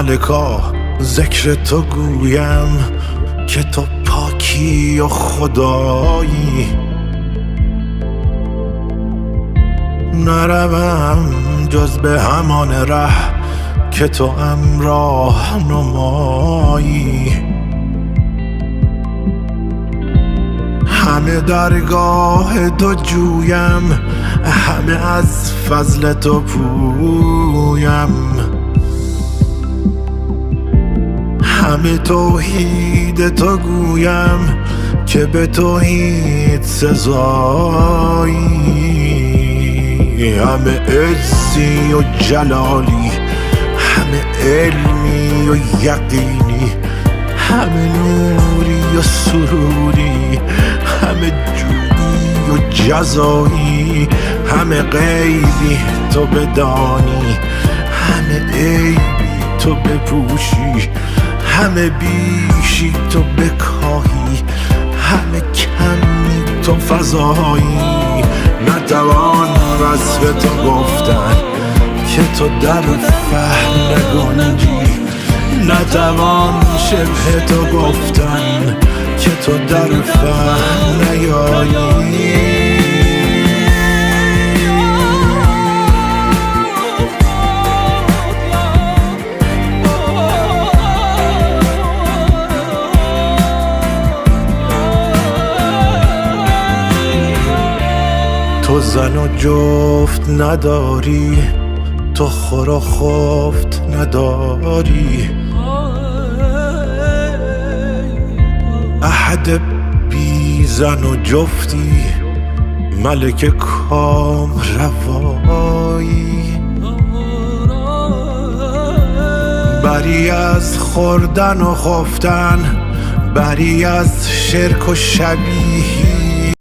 ملکا ذکر تو گویم که تو پاکی و خدایی. نروم جز به همان ره که تو راه نمایی. همه درگاه تو جویم، همه از فضل تو پویم. همه توحید تو گویم که به توحید سزایی. همه عزی و جلالی، همه علمی و یقینی، همه نوری و سروری، همه جودی و جزایی. همه غیبی تو بدانی، همه عیبی تو بپوشی، همه بیشی تو بکاهی، همه کمی تو فضایی. نتوان وصف تو گفتن که تو در فهم نگنجی، نتوان شبه تو گفتن که تو در فهم نیایی. تو زن و جفت نداری، تو خور و خفت نداری، احد بی زن و جفتی، ملک کام روایی. بری از خوردن و خفتن، بری از شرک و شبیهی،